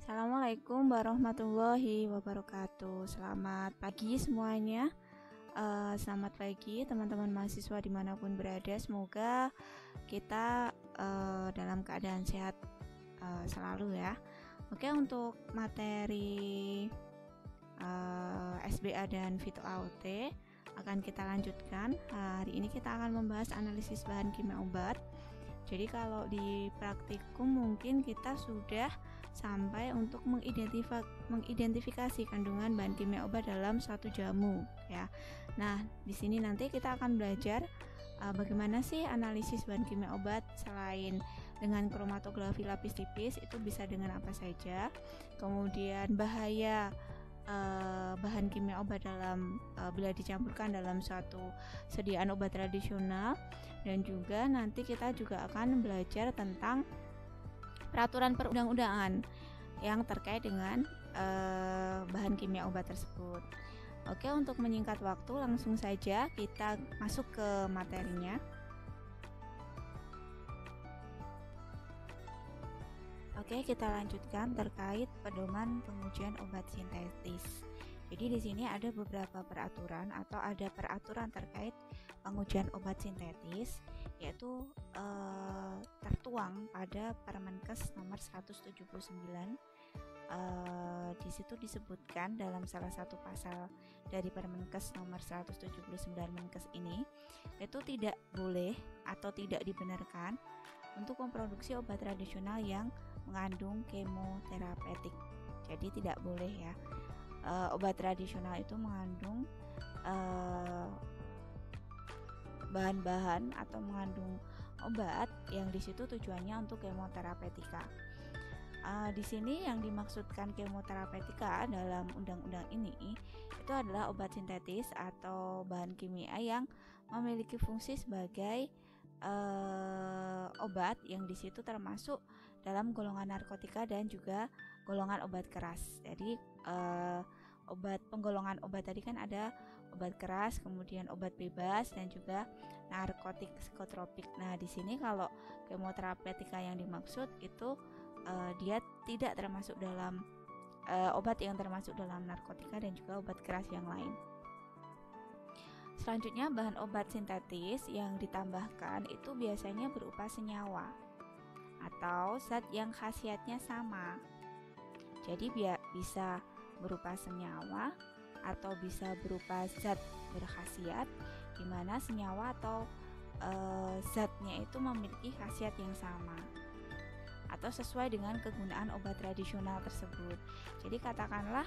Assalamualaikum warahmatullahi wabarakatuh. Selamat pagi semuanya. Selamat pagi teman-teman mahasiswa dimanapun berada. Semoga kita dalam keadaan sehat selalu ya. Oke, untuk materi SBA dan Vito AOT akan kita lanjutkan. Hari ini kita akan membahas analisis bahan kimia obat. Jadi kalau di praktikum mungkin kita sudah sampai untuk mengidentifikasi kandungan bahan kimia obat dalam suatu jamu ya. Nah, di sini nanti kita akan belajar bagaimana sih analisis bahan kimia obat selain dengan kromatografi lapis tipis, itu bisa dengan apa saja. Kemudian bahaya bahan kimia obat dalam bila dicampurkan dalam suatu sediaan obat tradisional, dan juga nanti kita juga akan belajar tentang peraturan perundang-undangan yang terkait dengan bahan kimia obat tersebut. Oke, untuk menyingkat waktu langsung saja kita masuk ke materinya. Oke, kita lanjutkan terkait pedoman pengujian obat sintetis. Jadi di sini ada beberapa peraturan atau ada peraturan terkait pengujian obat sintetis, yaitu tertuang pada Permenkes nomor 179. Di situ disebutkan dalam salah satu pasal dari Permenkes nomor 179 Menkes ini, itu tidak boleh atau tidak dibenarkan untuk memproduksi obat tradisional yang mengandung kemoterapeutik. Jadi tidak boleh ya, obat tradisional itu mengandung bahan-bahan atau mengandung obat yang di situ tujuannya untuk kemoterapeutika. Di sini yang dimaksudkan kemoterapeutika dalam undang-undang ini itu adalah obat sintetis atau bahan kimia yang memiliki fungsi sebagai obat yang di situ termasuk dalam golongan narkotika dan juga golongan obat keras. Jadi penggolongan obat tadi kan ada obat keras, kemudian obat bebas, dan juga narkotik psikotropik. Nah, di sini kalau kemoterapeutika yang dimaksud itu dia tidak termasuk dalam obat yang termasuk dalam narkotika dan juga obat keras yang lain. Selanjutnya, bahan obat sintetis yang ditambahkan itu biasanya berupa senyawa atau zat yang khasiatnya sama. Jadi bisa berupa senyawa atau bisa berupa zat berkhasiat, di mana senyawa atau zatnya itu memiliki khasiat yang sama atau sesuai dengan kegunaan obat tradisional tersebut. Jadi katakanlah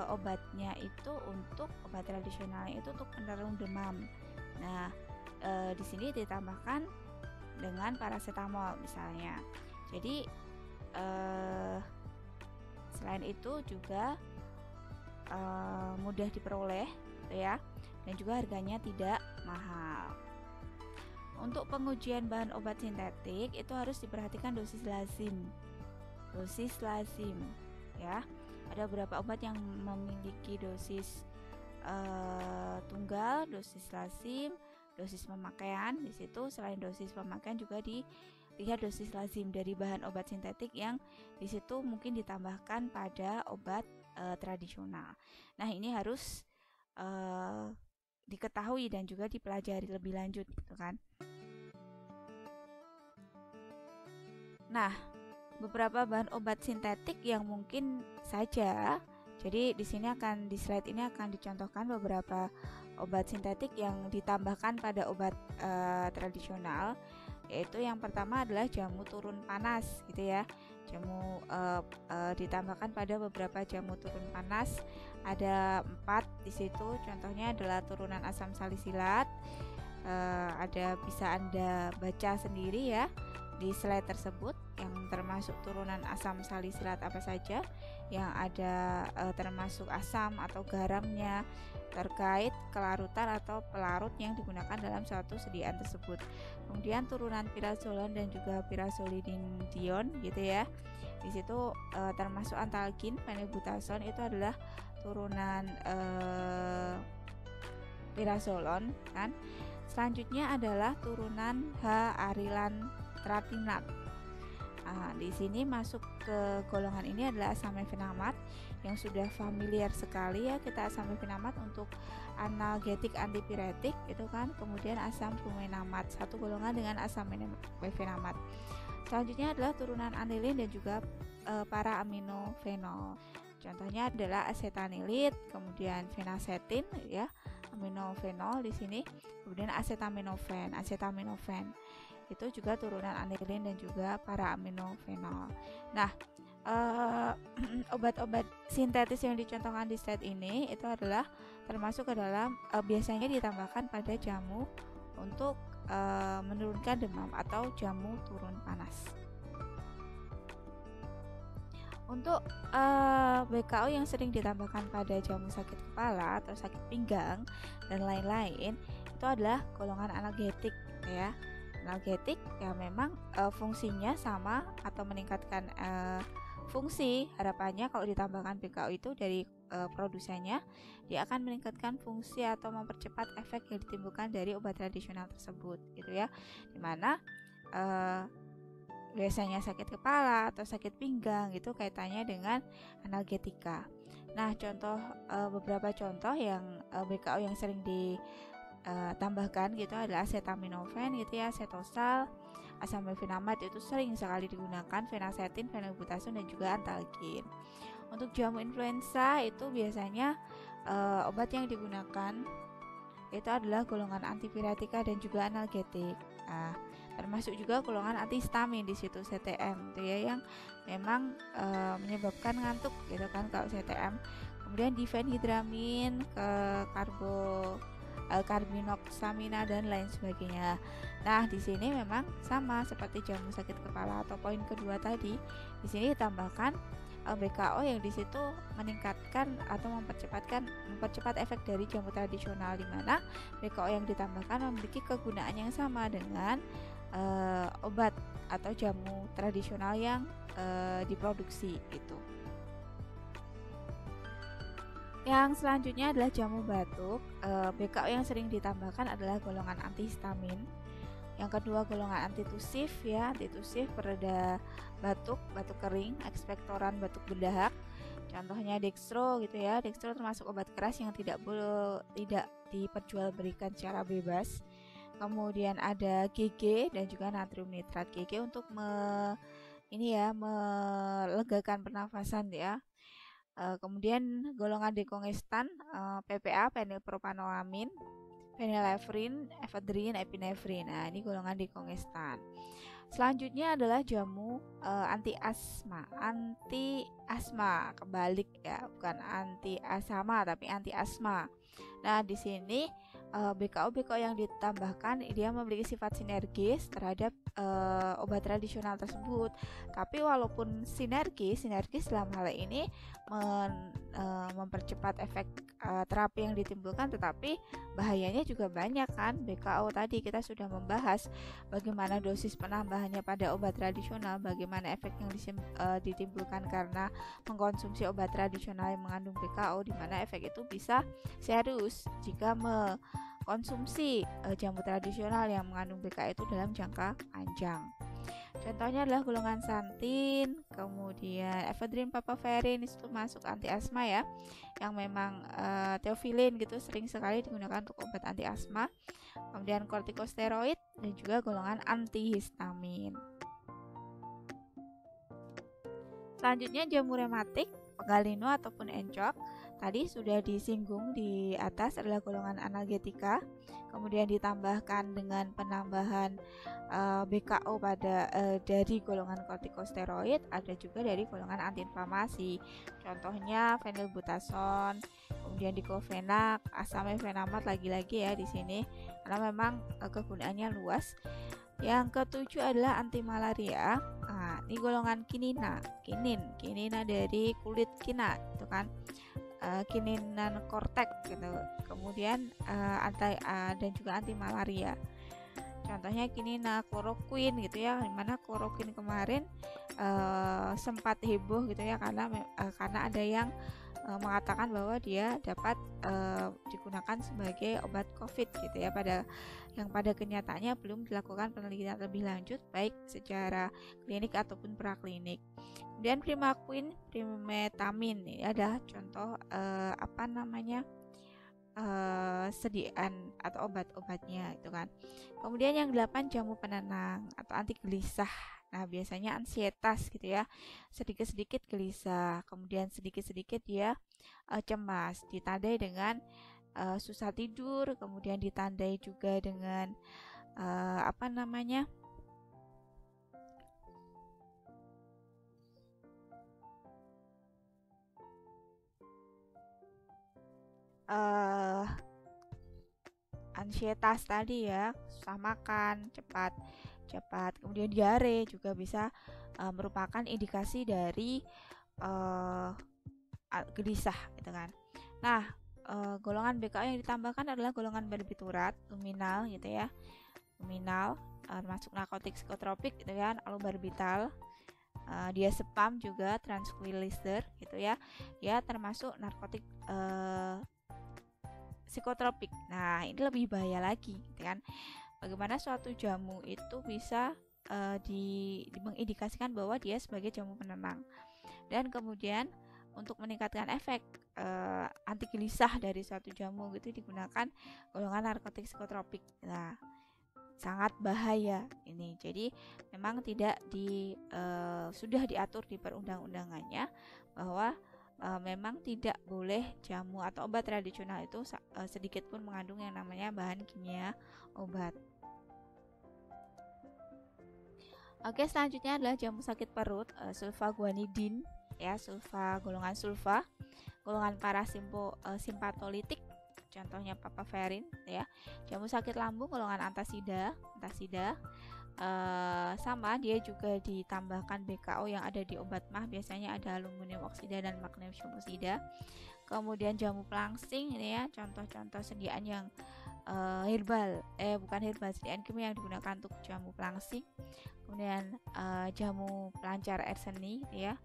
obatnya itu untuk obat tradisionalnya itu untuk penurun demam. Nah, di sini ditambahkan dengan paracetamol misalnya. Jadi selain itu juga mudah diperoleh gitu ya, dan juga harganya tidak mahal. Untuk pengujian bahan obat sintetik itu harus diperhatikan dosis lazim ya. Ada beberapa obat yang memiliki dosis tunggal, dosis lazim, dosis pemakaian. Di situ selain dosis pemakaian juga dilihat dosis lazim dari bahan obat sintetik yang di situ mungkin ditambahkan pada obat tradisional. Nah, ini harus diketahui dan juga dipelajari lebih lanjut gitu kan. Nah, beberapa bahan obat sintetik yang mungkin saja. Jadi di slide ini akan dicontohkan beberapa obat sintetik yang ditambahkan pada obat tradisional, yaitu yang pertama adalah jamu turun panas gitu ya. Jamu ditambahkan pada beberapa jamu turun panas, ada 4 di situ. Contohnya adalah turunan asam salisilat. Ada, bisa Anda baca sendiri ya di slide tersebut, yang termasuk turunan asam salisilat apa saja yang ada, termasuk asam atau garamnya, terkait kelarutan atau pelarut yang digunakan dalam suatu sediaan tersebut. Kemudian turunan pirazolon dan juga pirazolidinedion gitu ya. Di situ termasuk antalgin, phenylbutazon itu adalah turunan pirazolon kan. Selanjutnya adalah turunan H-arilan tratinat. Nah, di sini masuk ke golongan ini adalah asam mefenamat yang sudah familiar sekali ya kita asam mefenamat untuk analgetik antipiretik itu kan. Kemudian asam frumenamat satu golongan dengan asam mefenamat. Selanjutnya adalah turunan anilin dan juga para aminofenol. Contohnya adalah asetanilit, kemudian fenacetin ya, aminofenol di sini, kemudian acetaminofen itu juga turunan anilin dan juga para aminofenol. Nah, obat-obat sintetis yang dicontohkan di slide ini itu adalah termasuk ke dalam biasanya ditambahkan pada jamu untuk menurunkan demam atau jamu turun panas. Untuk BKO yang sering ditambahkan pada jamu sakit kepala atau sakit pinggang dan lain-lain itu adalah golongan analgetik ya. Analgetik ya memang fungsinya sama atau meningkatkan fungsi. Harapannya kalau ditambahkan BKO itu dari produsennya dia akan meningkatkan fungsi atau mempercepat efek yang ditimbulkan dari obat tradisional tersebut gitu ya, dimana biasanya sakit kepala atau sakit pinggang itu kaitannya dengan analgetika. Nah, beberapa contoh yang BKO yang sering ditambahkan gitu adalah acetaminophen gitu ya, setosal, asam mefenamat itu sering sekali digunakan, fenacetin, phenylbutazone dan juga antalgin. Untuk jamu influenza itu biasanya obat yang digunakan itu adalah golongan antipiretika dan juga analgetik. Termasuk juga golongan antihistamin di situ CTM itu ya, yang memang menyebabkan ngantuk gitu kan kalau CTM. Kemudian difenhidramin, karbinoxamina dan lain sebagainya. Nah, di sini memang sama seperti jamu sakit kepala atau poin kedua tadi. Di sini ditambahkan BKO yang di situ meningkatkan atau mempercepat efek dari jamu tradisional, di mana BKO yang ditambahkan memiliki kegunaan yang sama dengan obat atau jamu tradisional yang diproduksi itu. Yang selanjutnya adalah jamu batuk. BKO yang sering ditambahkan adalah golongan antihistamin. Yang kedua golongan antitusif ya, antitusif pereda batuk kering, ekspektoran batuk berdahak. Contohnya dextro gitu ya. Dextro termasuk obat keras yang tidak diperjualbelikan secara bebas. Kemudian ada GG dan juga natrium nitrat. GG untuk melegakan pernafasan ya. Kemudian golongan dekongestan, PPA, penilpropanolamin, phenylephrine, ephedrine, epinephrine. Nah, ini golongan dekongestan. Selanjutnya adalah jamu anti asma, kebalik ya, bukan anti asama tapi anti asma. Nah, di sini BKO yang ditambahkan dia memiliki sifat sinergis terhadap obat tradisional tersebut. Tapi walaupun sinergis dalam hal ini mempercepat efek terapi yang ditimbulkan, tetapi bahayanya juga banyak kan. BKO tadi kita sudah membahas bagaimana dosis penambahannya pada obat tradisional, bagaimana efek yang ditimbulkan karena mengkonsumsi obat tradisional yang mengandung BKO, di mana efek itu bisa serius jika mengkonsumsi jamu tradisional yang mengandung BKO itu dalam jangka panjang. Contohnya adalah golongan santin, kemudian ephedrine, papaverin itu masuk anti asma ya, yang memang theophylline gitu sering sekali digunakan untuk obat anti asma. Kemudian kortikosteroid dan juga golongan antihistamin. Selanjutnya jamu rematik, pegalino ataupun encok. Tadi sudah disinggung di atas adalah golongan analgetika. Kemudian ditambahkan dengan penambahan BKO dari golongan kortikosteroid, ada juga dari golongan antiinflamasi. Contohnya phenylbutazone, kemudian diclofenac, asam mefenamat lagi-lagi ya di sini karena memang kegunaannya luas. Yang ketujuh adalah anti malaria. Nah, ini golongan kinina dari kulit kina itu kan. Kininan kortek gitu. Kemudian dan juga anti malaria. Contohnya kinina, kloroquine gitu ya, dimana kloroquine kemarin sempat heboh gitu ya karena ada yang mengatakan bahwa dia dapat digunakan sebagai obat COVID gitu ya, pada kenyataannya belum dilakukan penelitian lebih lanjut baik secara klinik ataupun praklinik. Kemudian primetamin ini adalah contoh sediaan atau obat-obatnya itu kan. Kemudian yang 8 jamu penenang atau anti gelisah. Nah, biasanya ansietas gitu ya. Sedikit-sedikit gelisah, kemudian sedikit-sedikit dia cemas, ditandai dengan susah tidur, kemudian ditandai juga dengan ansietas tadi ya, susah makan, cepat, kemudian diare juga bisa merupakan indikasi dari gelisah gitu kan. Nah, golongan BKO yang ditambahkan adalah golongan barbiturat, luminal gitu ya, luminal termasuk narkotik psikotropik gitu kan, alobarbital, diazepam juga, tranquilizer gitu ya, ya termasuk narkotik psikotropik. Nah, ini lebih bahaya lagi gitu kan. Bagaimana suatu jamu itu bisa mengindikasikan bahwa dia sebagai jamu penenang. Dan kemudian untuk meningkatkan efek anti gelisah dari suatu jamu gitu digunakan golongan narkotik psikotropik. Nah, sangat bahaya ini. Jadi memang tidak sudah diatur di perundang-undangannya bahwa memang tidak boleh jamu atau obat tradisional itu sedikit pun mengandung yang namanya bahan kimia obat. Oke, selanjutnya adalah jamu sakit perut, sulfaguanidin ya, golongan sulfa, golongan parasimpatolitik, contohnya papaverin ya. Jamu sakit lambung golongan antasida, sama dia juga ditambahkan BKO yang ada di obat MAH, biasanya ada aluminium oksida dan magnesium oksida. Kemudian jamu pelangsing ini ya, contoh-contoh sediaan yang sediaan kimia yang digunakan untuk jamu pelangsing. Kemudian jamu pelancar air seni ya,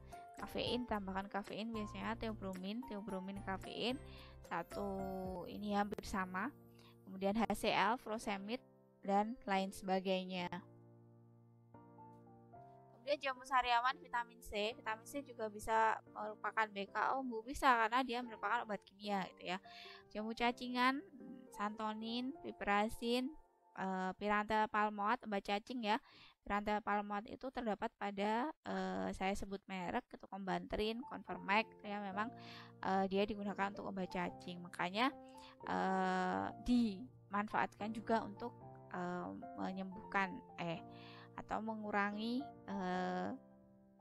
kafein, tambahkan kafein biasanya teobromin kafein satu ini hampir sama. Kemudian HCl, furosemid dan lain sebagainya. Kemudian jamu sariawan vitamin C juga bisa merupakan BKO, bisa karena dia merupakan obat kimia gitu ya. Jamu cacingan, santonin, piperazin, pirantel palmoat, obat cacing ya. Pirantel palmoat itu terdapat pada saya sebut merek itu Combantrin, Convermax ya, memang dia digunakan untuk obat cacing. Makanya dimanfaatkan juga untuk menyembuhkan atau mengurangi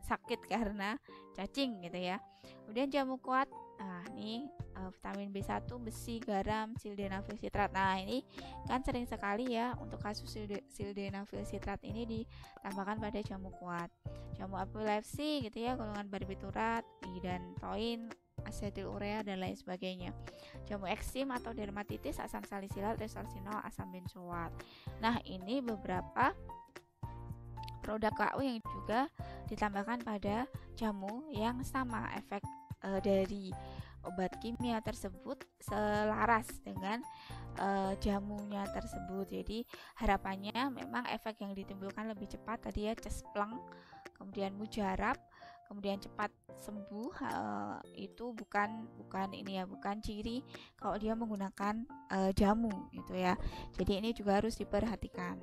sakit karena cacing gitu ya. Kemudian jamu kuat, nah ini vitamin B1, besi, garam, sildenafil sitrat. Nah, ini kan sering sekali ya untuk kasus sildenafil sitrat ini ditambahkan pada jamu kuat. Jamu epilepsi gitu ya, golongan barbiturat, idantoin, asetil-urea dan lain sebagainya. Jamu eksim atau dermatitis, asam salisilat, resorcinol, asam benzoat. Nah, ini beberapa produk KO yang juga ditambahkan pada jamu yang sama, efek dari obat kimia tersebut selaras dengan jamunya tersebut. Jadi harapannya memang efek yang ditimbulkan lebih cepat tadi ya, cespleng, kemudian mujarab, kemudian cepat sembuh. Itu bukan ciri kalau dia menggunakan jamu gitu ya. Jadi ini juga harus diperhatikan.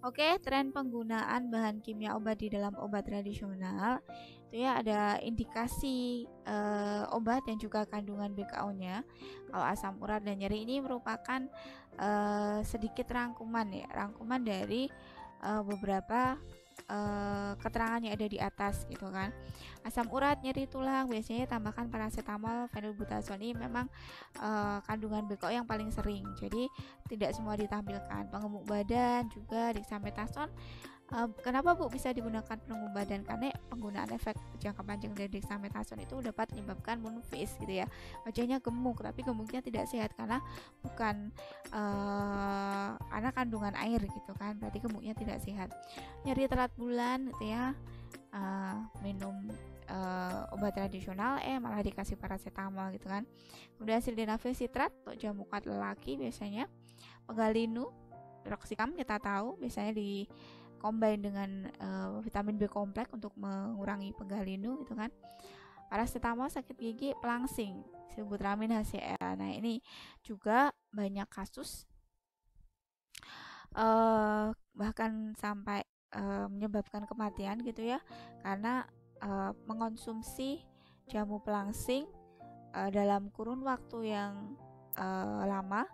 Oke, tren penggunaan bahan kimia obat di dalam obat tradisional itu ya, ada indikasi obat dan juga kandungan BKO-nya. Kalau asam urat dan nyeri ini merupakan sedikit rangkuman dari beberapa keterangan yang ada di atas gitu kan. Asam urat, nyeri tulang, biasanya tambahkan paracetamol, phenylbutazol. Ini memang kandungan BKO yang paling sering, jadi tidak semua ditampilkan. Penggemuk badan juga dexamethasone. Kenapa Bu bisa digunakan penggemuk badan? Karena penggunaan efek jangka panjang dari dexamethasone itu dapat menyebabkan moon face gitu ya, wajahnya gemuk, tapi gemuknya tidak sehat karena bukan karena kandungan air gitu kan, berarti gemuknya tidak sehat. Nyeri telat bulan gitu ya, minum obat tradisional malah dikasih paracetamol gitu kan. Kemudian sildenafil sitrat untuk jamu kuat lelaki biasanya, pegalinu, piroxicam kita tahu biasanya di combine dengan vitamin B kompleks untuk mengurangi pegalinu gitu kan. Paracetamol sakit gigi, pelangsing, silbutramin HCl. Nah ini juga banyak kasus bahkan sampai menyebabkan kematian gitu ya, karena mengonsumsi jamu pelangsing dalam kurun waktu yang lama,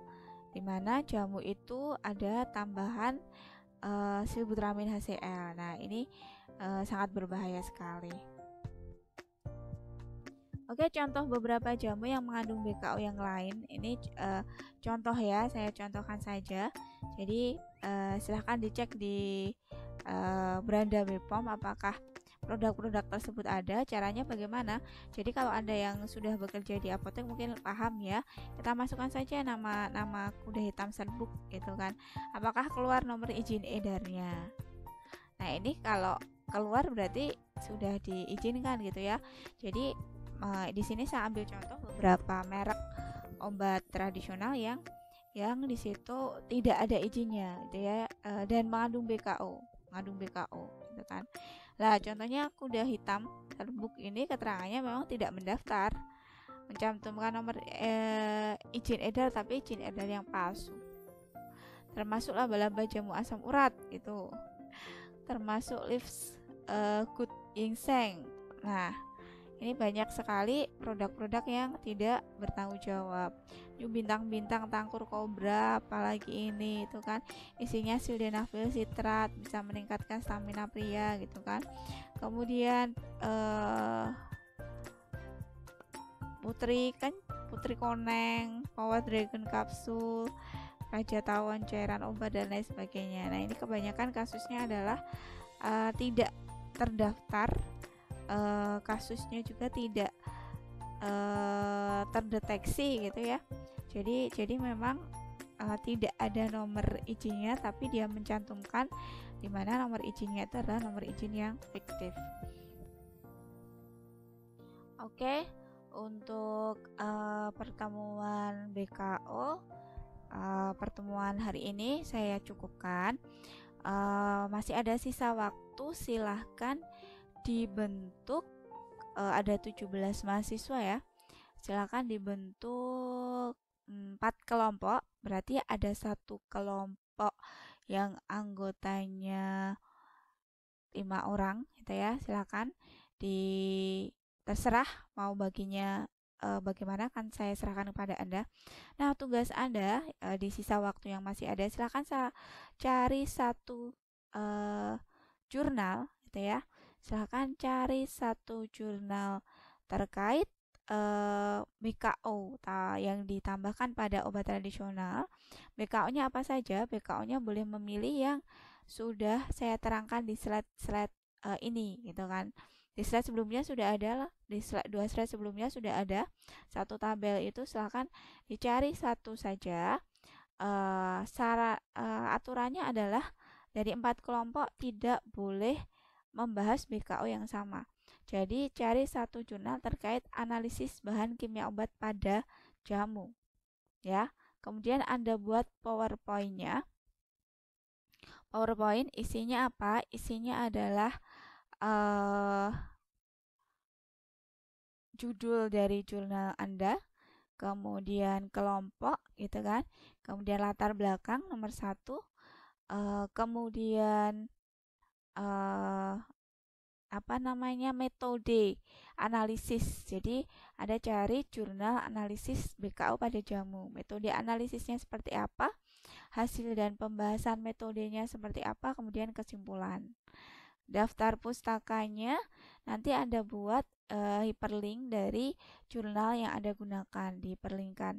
dimana jamu itu ada tambahan silbutramin HCl. Nah ini sangat berbahaya sekali. Oke, contoh beberapa jamu yang mengandung BKO yang lain. Ini contoh ya, saya contohkan saja. Jadi silahkan dicek di beranda BPOM apakah produk-produk tersebut ada, caranya bagaimana. Jadi kalau Anda yang sudah bekerja di apotek mungkin paham ya. Kita masukkan saja nama kuda hitam serbuk gitu kan. Apakah keluar nomor izin edarnya. Nah, ini kalau keluar berarti sudah diizinkan gitu ya. Jadi di sini saya ambil contoh beberapa merek obat tradisional yang di situ tidak ada izinnya gitu ya, dan mengandung BKO gitu kan. Lah contohnya kuda hitam serbuk ini keterangannya memang tidak mendaftar, mencantumkan nomor izin edar tapi izin edar yang palsu. Termasuk laba-laba jamu asam urat gitu. Termasuk lives good ginseng. Nah, ini banyak sekali produk-produk yang tidak bertanggung jawab. Bintang-bintang tangkur kobra, apalagi ini itu kan isinya sildenafil sitrat, bisa meningkatkan stamina pria gitu kan. Kemudian putri koneng, power dragon kapsul, raja tawon cairan obat dan lain sebagainya. Nah ini kebanyakan kasusnya adalah tidak terdaftar, kasusnya juga tidak terdeteksi gitu ya. Jadi memang tidak ada nomor izinnya, tapi dia mencantumkan di mana nomor izinnya itu adalah nomor izin yang fiktif. Oke, untuk pertemuan BKO, pertemuan hari ini saya cukupkan. Masih ada sisa waktu, silahkan dibentuk, ada 17 mahasiswa ya, silahkan dibentuk 4 kelompok, berarti ada satu kelompok yang anggotanya 5 orang gitu ya. Silahkan terserah mau baginya bagaimana, kan saya serahkan kepada Anda. Nah tugas Anda di sisa waktu yang masih ada, silahkan cari satu jurnal gitu ya. Silahkan cari satu jurnal terkait BKO yang ditambahkan pada obat tradisional. BKO-nya apa saja? BKO-nya boleh memilih yang sudah saya terangkan di slide ini gitu kan. Di slide sebelumnya sudah ada, di dua slide sebelumnya sudah ada satu tabel itu, silahkan dicari satu saja. Aturannya adalah dari 4 kelompok tidak boleh membahas BKO yang sama. Jadi cari satu jurnal terkait analisis bahan kimia obat pada jamu ya. Kemudian Anda buat PowerPoint-nya. PowerPoint isinya apa? Isinya adalah judul dari jurnal Anda, kemudian kelompok gitu kan, kemudian latar belakang nomor 1, kemudian metode analisis. Jadi ada cari jurnal analisis BKO pada jamu, metode analisisnya seperti apa, hasil dan pembahasan metodenya seperti apa, kemudian kesimpulan. Daftar pustakanya nanti Anda buat hyperlink dari jurnal yang Anda gunakan, diperlinkkan.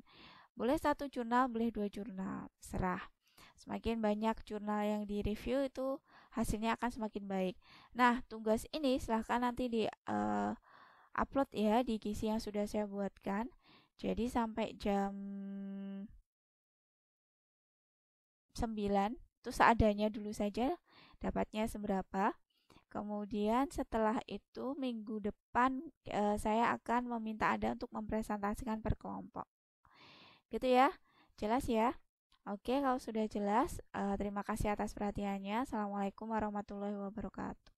Boleh satu jurnal, boleh 2 jurnal, serah. Semakin banyak jurnal yang direview itu hasilnya akan semakin baik. Nah, tugas ini silahkan nanti di upload ya di Gizi yang sudah saya buatkan. Jadi sampai jam 9 itu seadanya dulu saja, dapatnya seberapa. Kemudian setelah itu minggu depan saya akan meminta Anda untuk mempresentasikan per kelompok. Gitu ya. Jelas ya? Oke, kalau sudah jelas, terima kasih atas perhatiannya. Assalamualaikum warahmatullahi wabarakatuh.